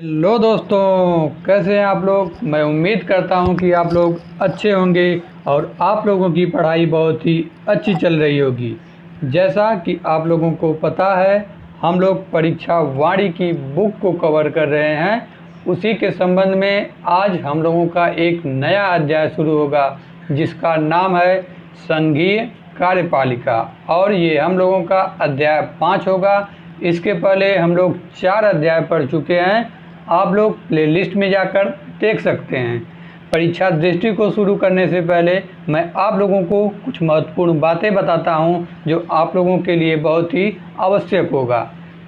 Hello दोस्तों, कैसे हैं आप लोग। मैं उम्मीद करता हूं कि आप लोग अच्छे होंगे और आप लोगों की पढ़ाई बहुत ही अच्छी चल रही होगी। जैसा कि आप लोगों को पता है, हम लोग परीक्षा वाणी की बुक को कवर कर रहे हैं। उसी के संबंध में आज हम लोगों का एक नया अध्याय शुरू होगा, जिसका नाम है संघीय कार्यपालिका, और ये हम लोगों का अध्याय 5 होगा। इसके पहले हम लोग 4 अध्याय पढ़ चुके हैं। आप लोग प्लेलिस्ट में जाकर देख सकते हैं। परीक्षा दृष्टि को शुरू करने से पहले मैं आप लोगों को कुछ महत्वपूर्ण बातें बताता हूं, जो आप लोगों के लिए बहुत ही आवश्यक होगा।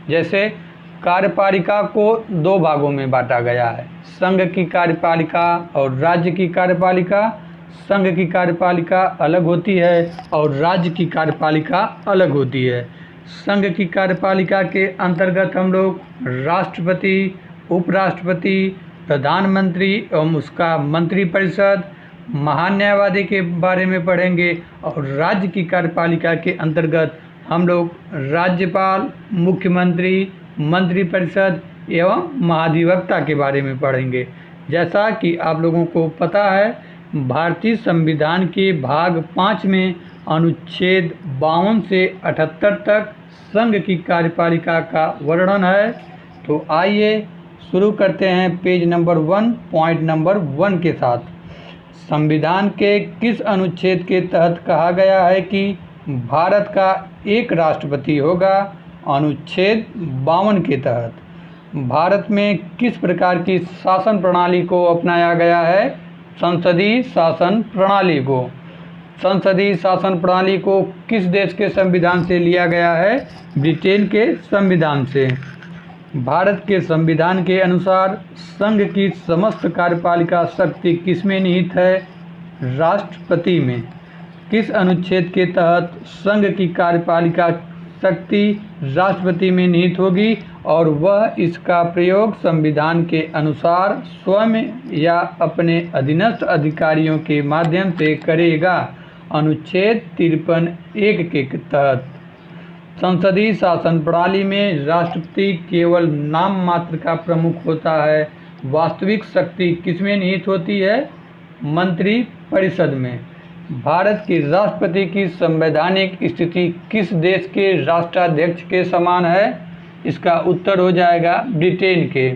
जैसे कार्यपालिका को 2 भागों में बांटा गया है, संघ की कार्यपालिका और राज्य की कार्यपालिका। संघ की कार्यपालिका अलग होती है और राज्य की कार्यपालिका अलग होती है। संघ की कार्यपालिका के अंतर्गत हम लोग राष्ट्रपति, उपराष्ट्रपति, प्रधानमंत्री एवं उसका मंत्रिपरिषद, महान्यायवादी के बारे में पढ़ेंगे। और राज्य की कार्यपालिका के अंतर्गत हम लोग राज्यपाल, मुख्यमंत्री, मंत्रिपरिषद एवं महाधिवक्ता के बारे में पढ़ेंगे। जैसा कि आप लोगों को पता है, भारतीय संविधान के भाग 5 में अनुच्छेद 52 से 78 तक संघ की कार्यपालिका का वर्णन है। तो आइए शुरू करते हैं पेज नंबर 1 पॉइंट नंबर 1 के साथ। संविधान के किस अनुच्छेद के तहत कहा गया है कि भारत का एक राष्ट्रपति होगा। अनुच्छेद 52 के तहत भारत में किस प्रकार की शासन प्रणाली को अपनाया गया है। संसदीय शासन प्रणाली को। संसदीय शासन प्रणाली को किस देश के संविधान से लिया गया है। ब्रिटेन के संविधान से। भारत के संविधान के अनुसार संघ की समस्त कार्यपालिका शक्ति किसमें निहित है। राष्ट्रपति में। किस अनुच्छेद के तहत संघ की कार्यपालिका शक्ति राष्ट्रपति में निहित होगी और वह इसका प्रयोग संविधान के अनुसार स्वयं या अपने अधीनस्थ अधिकारियों के माध्यम से करेगा। अनुच्छेद 53(1) के तहत। संसदीय शासन प्रणाली में राष्ट्रपति केवल नाम मात्र का प्रमुख होता है। वास्तविक शक्ति किसमें निहित होती है। मंत्रिपरिषद में। भारत के राष्ट्रपति की संवैधानिक स्थिति किस देश के राष्ट्राध्यक्ष के समान है। इसका उत्तर हो जाएगा ब्रिटेन के।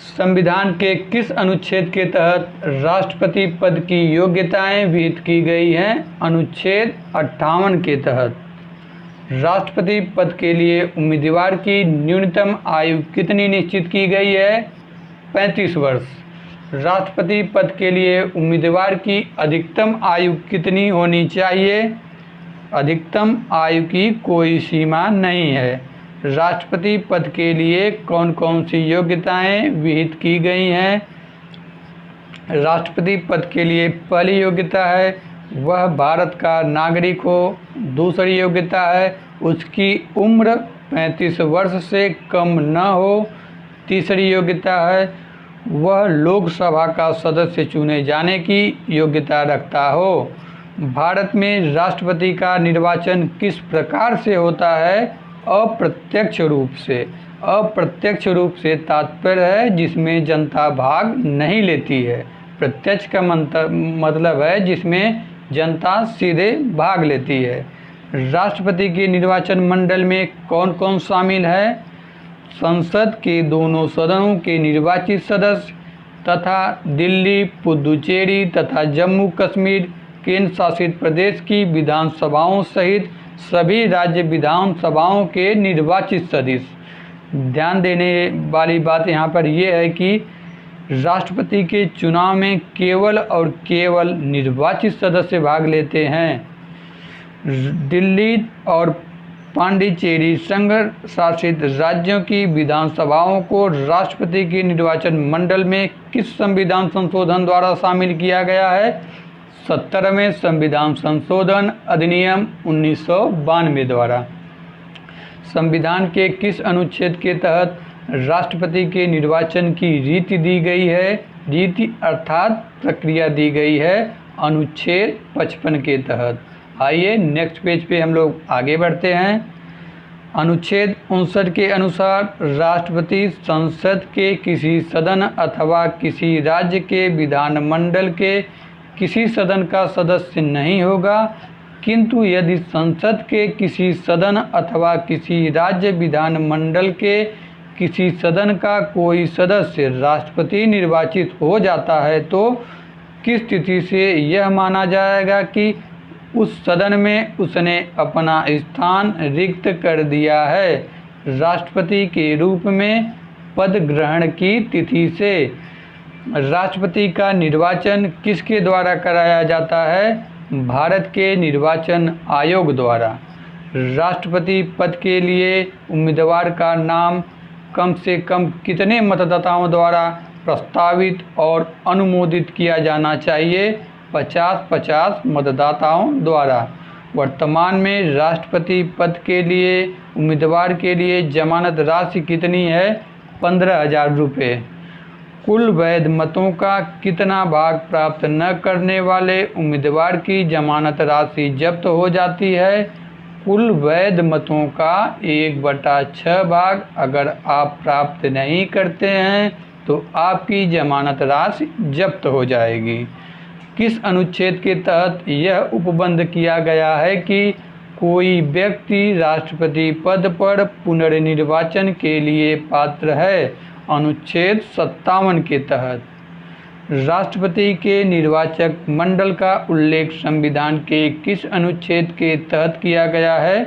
संविधान के किस अनुच्छेद के तहत राष्ट्रपति पद की योग्यताएं विहित की गई हैं। अनुच्छेद 58 के तहत। राष्ट्रपति पद के लिए उम्मीदवार की न्यूनतम आयु कितनी निश्चित की गई है। 35 वर्ष। राष्ट्रपति पद के लिए उम्मीदवार की अधिकतम आयु कितनी होनी चाहिए। अधिकतम आयु की कोई सीमा नहीं है। राष्ट्रपति पद के लिए कौन कौन सी योग्यताएं विहित की गई हैं। राष्ट्रपति पद के लिए पहली योग्यता है वह भारत का नागरिक हो। दूसरी योग्यता है उसकी उम्र 35 वर्ष से कम न हो। तीसरी योग्यता है वह लोकसभा का सदस्य चुने जाने की योग्यता रखता हो। भारत में राष्ट्रपति का निर्वाचन किस प्रकार से होता है। अप्रत्यक्ष रूप से। अप्रत्यक्ष रूप से तात्पर्य है जिसमें जनता भाग नहीं लेती है। प्रत्यक्ष का मतलब है जिसमें जनता सीधे भाग लेती है। राष्ट्रपति के निर्वाचन मंडल में कौन कौन शामिल है। संसद के दोनों सदनों के निर्वाचित सदस्य तथा दिल्ली, पुदुचेरी तथा जम्मू कश्मीर केंद्र शासित प्रदेश की विधानसभाओं सहित सभी राज्य विधानसभाओं के निर्वाचित सदस्य। ध्यान देने वाली बात यहाँ पर यह है कि राष्ट्रपति के चुनाव में केवल और केवल निर्वाचित सदस्य भाग लेते हैं। दिल्ली और पांडिचेरी संघ शासित राज्यों की विधानसभाओं को राष्ट्रपति के निर्वाचन मंडल में किस संविधान संशोधन द्वारा शामिल किया गया है। 70वें संविधान संशोधन अधिनियम 1992 द्वारा। संविधान के किस अनुच्छेद के तहत राष्ट्रपति के निर्वाचन की रीति दी गई है। रीति अर्थात प्रक्रिया दी गई है। अनुच्छेद 55 के तहत। आइए नेक्स्ट पेज पे हम लोग आगे बढ़ते हैं। अनुच्छेद 59 के अनुसार राष्ट्रपति संसद के किसी सदन अथवा किसी राज्य के विधानमंडल के किसी सदन का सदस्य नहीं होगा, किंतु यदि संसद के किसी सदन अथवा किसी राज्य विधानमंडल के किसी सदन का कोई सदस्य राष्ट्रपति निर्वाचित हो जाता है तो किस स्थिति से यह माना जाएगा कि उस सदन में उसने अपना स्थान रिक्त कर दिया है। राष्ट्रपति के रूप में पद ग्रहण की तिथि से। राष्ट्रपति का निर्वाचन किसके द्वारा कराया जाता है? भारत के निर्वाचन आयोग द्वारा। राष्ट्रपति पद के लिए उम्मीदवार का नाम कम से कम कितने मतदाताओं द्वारा प्रस्तावित और अनुमोदित किया जाना चाहिए? 50-50 मतदाताओं द्वारा। वर्तमान में राष्ट्रपति पद के लिए उम्मीदवार के लिए जमानत राशि कितनी है? 15,000 रुपये। कुल वैध मतों का कितना भाग प्राप्त न करने वाले उम्मीदवार की जमानत राशि जब्त हो जाती है? कुल वैध मतों का 1/6 भाग अगर आप प्राप्त नहीं करते हैं तो आपकी जमानत राशि जब्त हो जाएगी। किस अनुच्छेद के तहत यह उपबंध किया गया है कि कोई व्यक्ति राष्ट्रपति पद पर पुनर्निर्वाचन के लिए पात्र है? अनुच्छेद 57 के तहत। राष्ट्रपति के निर्वाचक मंडल का उल्लेख संविधान के किस अनुच्छेद के तहत किया गया है?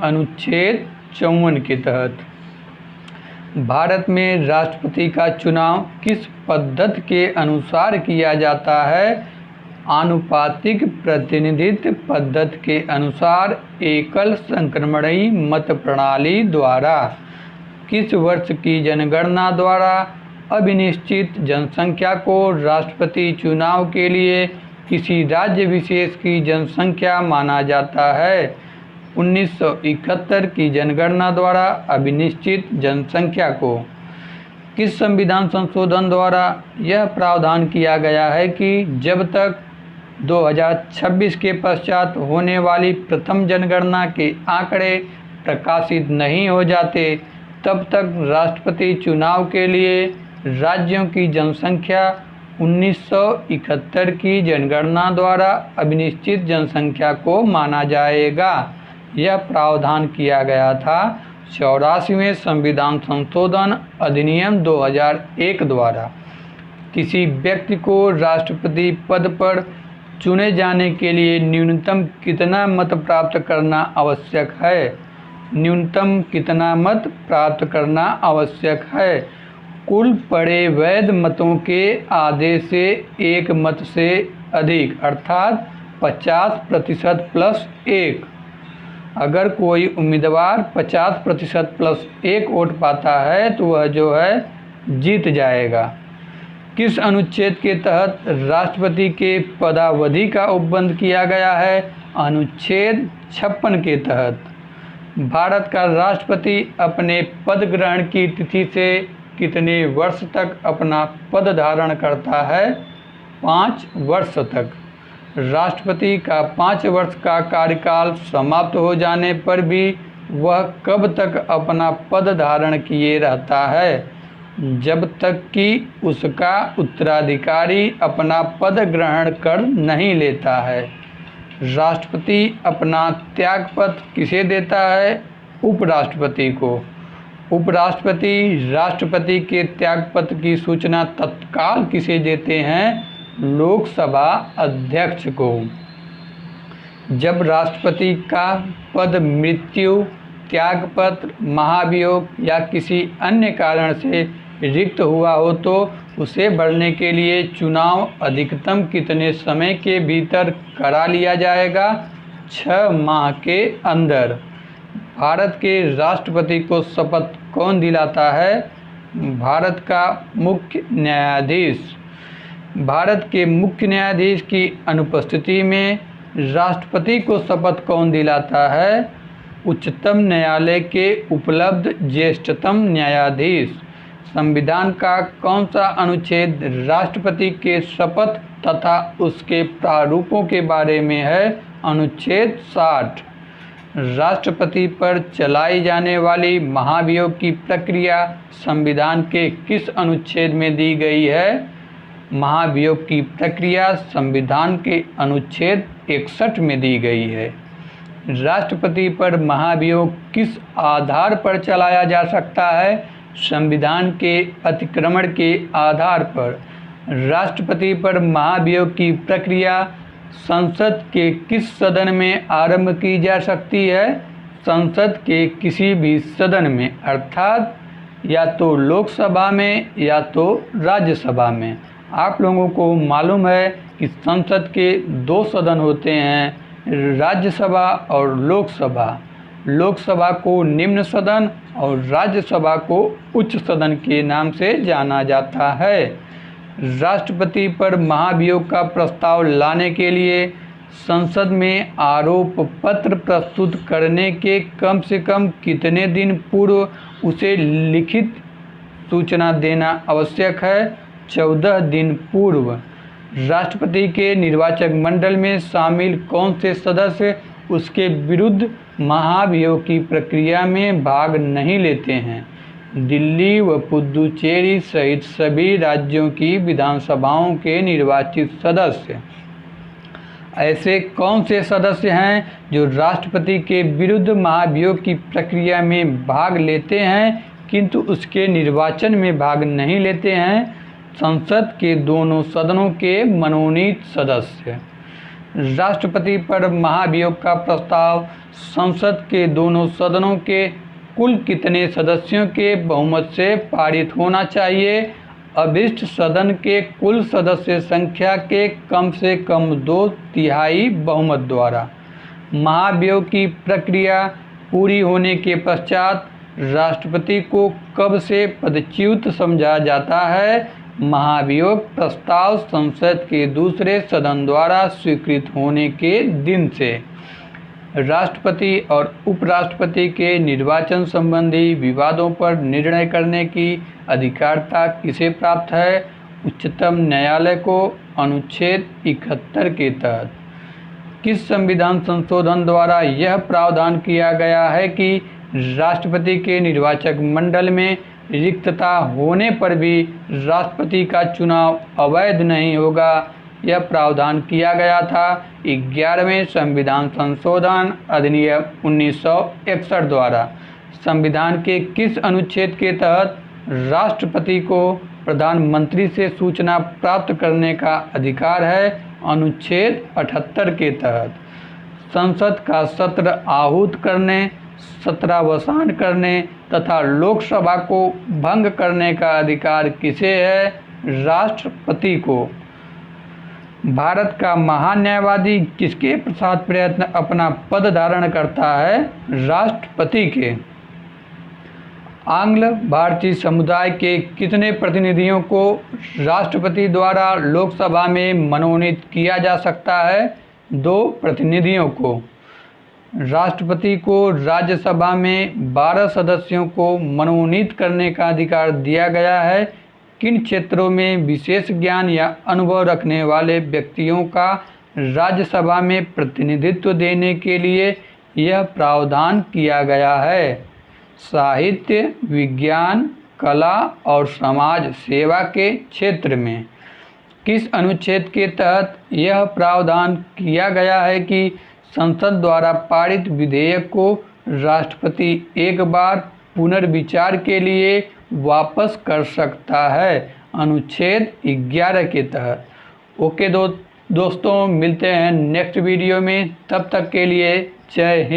अनुच्छेद 54 के तहत। भारत में राष्ट्रपति का चुनाव किस पद्धति के अनुसार किया जाता है? आनुपातिक प्रतिनिधित्व पद्धति के अनुसार एकल संक्रमणीय मत प्रणाली द्वारा। किस वर्ष की जनगणना द्वारा अनिश्चित जनसंख्या को राष्ट्रपति चुनाव के लिए किसी राज्य विशेष की जनसंख्या माना जाता है? 1971 की जनगणना द्वारा अनिश्चित जनसंख्या को। किस संविधान संशोधन द्वारा यह प्रावधान किया गया है कि जब तक 2026 के पश्चात होने वाली प्रथम जनगणना के आंकड़े प्रकाशित नहीं हो जाते तब तक राष्ट्रपति चुनाव के लिए राज्यों की जनसंख्या 1971 की जनगणना द्वारा अनिश्चित जनसंख्या को माना जाएगा? यह प्रावधान किया गया था 84वें संविधान संशोधन अधिनियम 2001 द्वारा। किसी व्यक्ति को राष्ट्रपति पद पर चुने जाने के लिए न्यूनतम कितना मत प्राप्त करना आवश्यक है? न्यूनतम कितना मत प्राप्त करना आवश्यक है? कुल पड़े वैध मतों के आधे से एक मत से अधिक अर्थात 50% प्लस 1। अगर कोई उम्मीदवार 50% प्लस 1 वोट पाता है तो वह जो है जीत जाएगा। किस अनुच्छेद के तहत राष्ट्रपति के पदावधि का उपबंध किया गया है? अनुच्छेद 56 के तहत। भारत का राष्ट्रपति अपने पद ग्रहण की तिथि से कितने वर्ष तक अपना पद धारण करता है? 5 वर्ष तक। राष्ट्रपति का 5 वर्ष का कार्यकाल समाप्त हो जाने पर भी वह कब तक अपना पद धारण किए रहता है? जब तक कि उसका उत्तराधिकारी अपना पद ग्रहण कर नहीं लेता है। राष्ट्रपति अपना त्यागपत्र किसे देता है? उपराष्ट्रपति को। उपराष्ट्रपति राष्ट्रपति के त्यागपत्र की सूचना तत्काल किसे देते हैं? लोकसभा अध्यक्ष को। जब राष्ट्रपति का पद मृत्यु, त्यागपत्र, महाभियोग या किसी अन्य कारण से रिक्त हुआ हो तो उसे भरने के लिए चुनाव अधिकतम कितने समय के भीतर करा लिया जाएगा? 6 माह के अंदर। भारत के राष्ट्रपति को शपथ कौन दिलाता है? भारत का मुख्य न्यायाधीश। भारत के मुख्य न्यायाधीश की अनुपस्थिति में राष्ट्रपति को शपथ कौन दिलाता है? उच्चतम न्यायालय के उपलब्ध ज्येष्ठतम न्यायाधीश। संविधान का कौन सा अनुच्छेद राष्ट्रपति के शपथ तथा उसके प्रारूपों के बारे में है? अनुच्छेद 60। राष्ट्रपति पर चलाई जाने वाली महाभियोग की प्रक्रिया संविधान के किस अनुच्छेद में दी गई है? महाभियोग की प्रक्रिया संविधान के अनुच्छेद 61 में दी गई है। राष्ट्रपति पर महाभियोग किस आधार पर चलाया जा सकता है? संविधान के अतिक्रमण के आधार पर। राष्ट्रपति पर महाभियोग की प्रक्रिया संसद के किस सदन में आरंभ की जा सकती है? संसद के किसी भी सदन में, अर्थात या तो लोकसभा में या तो राज्यसभा में। आप लोगों को मालूम है कि संसद के 2 सदन होते हैं, राज्यसभा और लोकसभा। लोकसभा को निम्न सदन और राज्यसभा को उच्च सदन के नाम से जाना जाता है। राष्ट्रपति पर महाभियोग का प्रस्ताव लाने के लिए संसद में आरोप पत्र प्रस्तुत करने के कम से कम कितने दिन पूर्व उसे लिखित सूचना देना आवश्यक है? 14 दिन पूर्व। राष्ट्रपति के निर्वाचक मंडल में शामिल कौन से सदस्य उसके विरुद्ध महाभियोग की प्रक्रिया में भाग नहीं लेते हैं? दिल्ली व पुदुचेरी सहित सभी राज्यों की विधानसभाओं के निर्वाचित सदस्य। ऐसे कौन से सदस्य हैं जो राष्ट्रपति के विरुद्ध महाभियोग की प्रक्रिया में भाग लेते हैं किंतु उसके निर्वाचन में भाग नहीं लेते हैं? संसद के दोनों सदनों के मनोनीत सदस्य। राष्ट्रपति पर महाभियोग का प्रस्ताव संसद के दोनों सदनों के कुल कितने सदस्यों के बहुमत से पारित होना चाहिए? अभीष्ट सदन के कुल सदस्य संख्या के कम से कम 2/3 बहुमत द्वारा। महाभियोग की प्रक्रिया पूरी होने के पश्चात राष्ट्रपति को कब से पदच्युत समझा जाता है? महाभियोग प्रस्ताव संसद के दूसरे सदन द्वारा स्वीकृत होने के दिन से। राष्ट्रपति और उपराष्ट्रपति के निर्वाचन संबंधी विवादों पर निर्णय करने की अधिकारता किसे प्राप्त है? उच्चतम न्यायालय को। अनुच्छेद 71 के तहत किस संविधान संशोधन द्वारा यह प्रावधान किया गया है कि राष्ट्रपति के निर्वाचक मंडल में रिक्तता होने पर भी राष्ट्रपति का चुनाव अवैध नहीं होगा? यह प्रावधान किया गया था 11वें संविधान संशोधन अधिनियम 1961 द्वारा। संविधान के किस अनुच्छेद के तहत राष्ट्रपति को प्रधानमंत्री से सूचना प्राप्त करने का अधिकार है? अनुच्छेद 78 के तहत। संसद का सत्र आहूत करने, सत्रावसान करने तथा लोकसभा को भंग करने का अधिकार किसे है? राष्ट्रपति को। भारत का महान न्यायवादी किसके प्रसाद प्रयत्न अपना पद धारण करता है? राष्ट्रपति के। आंग्ल भारतीय समुदाय के कितने प्रतिनिधियों को राष्ट्रपति द्वारा लोकसभा में मनोनीत किया जा सकता है? 2 प्रतिनिधियों को। राष्ट्रपति को राज्यसभा में 12 सदस्यों को मनोनीत करने का अधिकार दिया गया है। किन क्षेत्रों में विशेष ज्ञान या अनुभव रखने वाले व्यक्तियों का राज्यसभा में प्रतिनिधित्व देने के लिए यह प्रावधान किया गया है? साहित्य, विज्ञान, कला और समाज सेवा के क्षेत्र में। किस अनुच्छेद के तहत यह प्रावधान किया गया है कि संसद द्वारा पारित विधेयक को राष्ट्रपति एक बार पुनर्विचार के लिए वापस कर सकता है? अनुच्छेद 11 के तहत। ओके दोस्तों, मिलते हैं नेक्स्ट वीडियो में। तब तक के लिए जय हिंद।